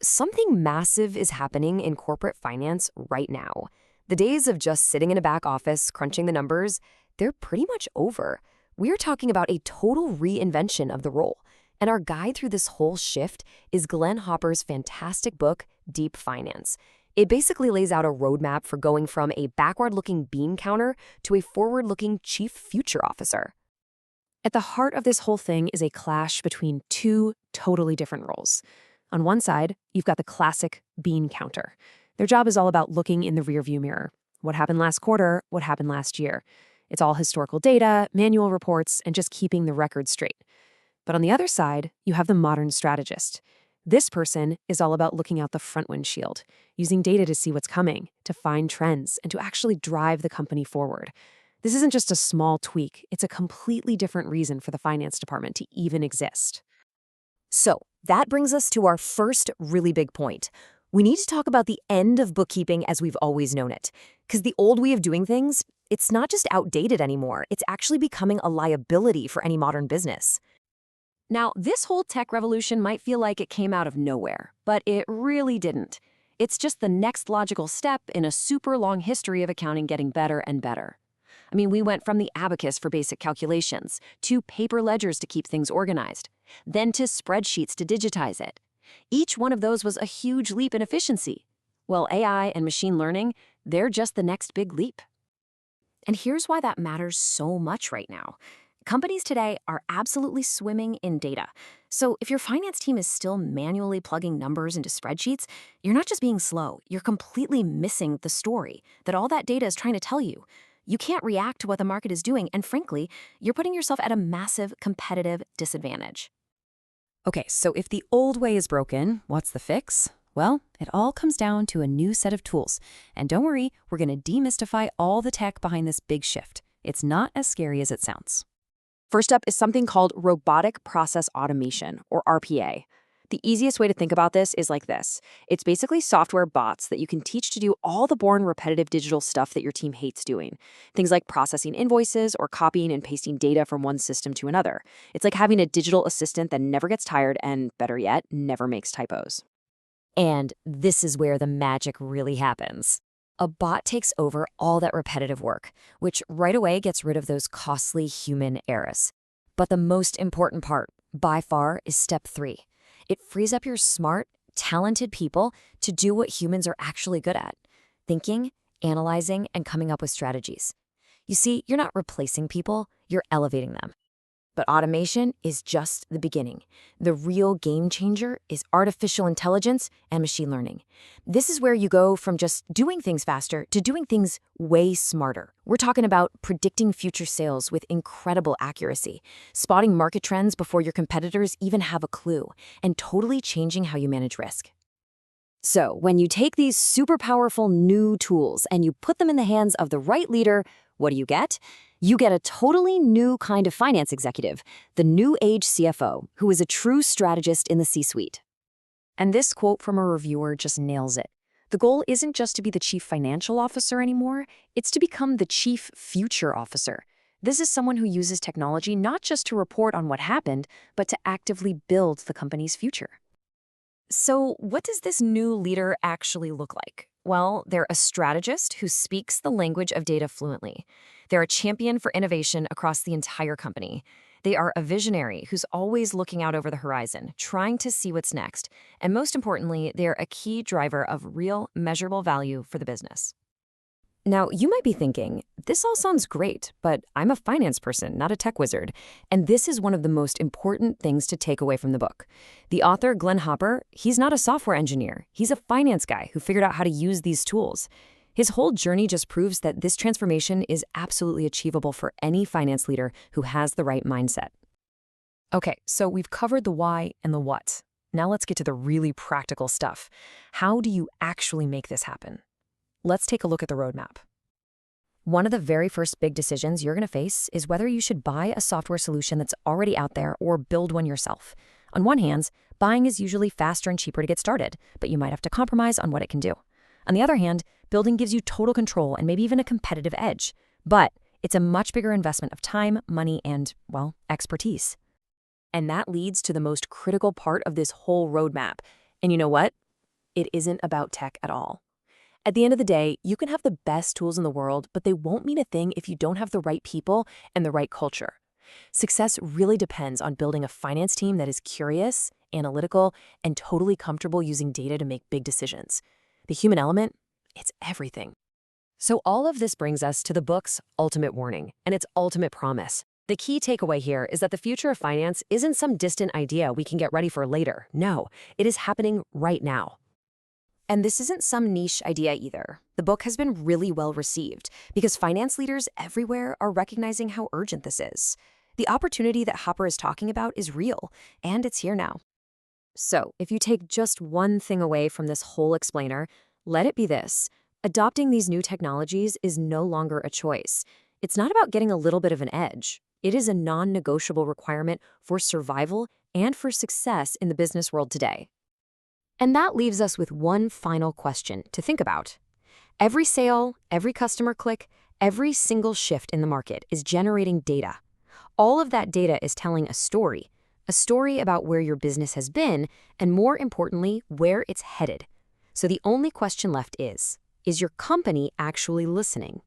Something massive is happening in corporate finance right now. The days of just sitting in a back office crunching the numbers, they're pretty much over. We're talking about a total reinvention of the role. And our guide through this whole shift is Glenn Hopper's fantastic book, Deep Finance. It basically lays out a roadmap for going from a backward-looking bean counter to a forward-looking chief future officer. At the heart of this whole thing is a clash between two totally different roles. On one side, you've got the classic bean counter. Their job is all about looking in the rearview mirror. What happened last quarter? What happened last year? It's all historical data, manual reports, and just keeping the record straight. But on the other side, you have the modern strategist. This person is all about looking out the front windshield, using data to see what's coming, to find trends, and to actually drive the company forward. This isn't just a small tweak, it's a completely different reason for the finance department to even exist. So, that brings us to our first really big point. We need to talk about the end of bookkeeping as we've always known it. Because the old way of doing things, it's not just outdated anymore, it's actually becoming a liability for any modern business. Now, this whole tech revolution might feel like it came out of nowhere, but it really didn't. It's just the next logical step in a super long history of accounting getting better and better. We went from the abacus for basic calculations, to paper ledgers to keep things organized, then to spreadsheets to digitize it. Each one of those was a huge leap in efficiency. Well, AI and machine learning, they're just the next big leap. And here's why that matters so much right now. Companies today are absolutely swimming in data. So if your finance team is still manually plugging numbers into spreadsheets, you're not just being slow, you're completely missing the story that all that data is trying to tell you. You can't react to what the market is doing, and frankly, you're putting yourself at a massive competitive disadvantage. Okay, so if the old way is broken, what's the fix? Well, it all comes down to a new set of tools. And don't worry, we're going to demystify all the tech behind this big shift. It's not as scary as it sounds. First up is something called robotic process automation, or RPA. The easiest way to think about this is like this. It's basically software bots that you can teach to do all the boring repetitive digital stuff that your team hates doing. Things like processing invoices or copying and pasting data from one system to another. It's like having a digital assistant that never gets tired and, better yet, never makes typos. And this is where the magic really happens. A bot takes over all that repetitive work, which right away gets rid of those costly human errors. But the most important part, by far, is step 3. It frees up your smart, talented people to do what humans are actually good at: thinking, analyzing, and coming up with strategies. You see, you're not replacing people, you're elevating them. But automation is just the beginning. The real game changer is artificial intelligence and machine learning. This is where you go from just doing things faster to doing things way smarter. We're talking about predicting future sales with incredible accuracy, spotting market trends before your competitors even have a clue, and totally changing how you manage risk. So, when you take these super powerful new tools and you put them in the hands of the right leader, what do you get? You get a totally new kind of finance executive, the new age CFO, who is a true strategist in the C-suite. And this quote from a reviewer just nails it. The goal isn't just to be the chief financial officer anymore, it's to become the chief future officer. This is someone who uses technology not just to report on what happened, but to actively build the company's future. So, what does this new leader actually look like? Well, they're a strategist who speaks the language of data fluently. They're a champion for innovation across the entire company. They are a visionary who's always looking out over the horizon, trying to see what's next. And most importantly, they're a key driver of real, measurable value for the business. Now, you might be thinking, this all sounds great, but I'm a finance person, not a tech wizard. And this is one of the most important things to take away from the book. The author, Glenn Hopper, he's not a software engineer. He's a finance guy who figured out how to use these tools. His whole journey just proves that this transformation is absolutely achievable for any finance leader who has the right mindset. Okay, so we've covered the why and the what. Now let's get to the really practical stuff. How do you actually make this happen? Let's take a look at the roadmap. One of the very first big decisions you're going to face is whether you should buy a software solution that's already out there or build one yourself. On one hand, buying is usually faster and cheaper to get started, but you might have to compromise on what it can do. On the other hand, building gives you total control and maybe even a competitive edge. But it's a much bigger investment of time, money, and, well, expertise. And that leads to the most critical part of this whole roadmap: And you know what? It isn't about tech at all. At the end of the day, you can have the best tools in the world, but they won't mean a thing if you don't have the right people and the right culture. Success really depends on building a finance team that is curious, analytical, and totally comfortable using data to make big decisions. The human element, it's everything. So all of this brings us to the book's ultimate warning and its ultimate promise. The key takeaway here is that the future of finance isn't some distant idea we can get ready for later. No, it is happening right now. And this isn't some niche idea either. The book has been really well received because finance leaders everywhere are recognizing how urgent this is. The opportunity that Hopper is talking about is real, and it's here now. So, if you take just one thing away from this whole explainer, let it be this. Adopting these new technologies is no longer a choice. It's not about getting a little bit of an edge. It is a non-negotiable requirement for survival and for success in the business world today. And that leaves us with one final question to think about. Every sale, every customer click, every single shift in the market is generating data. All of that data is telling a story about where your business has been, and more importantly, where it's headed. So the only question left is your company actually listening?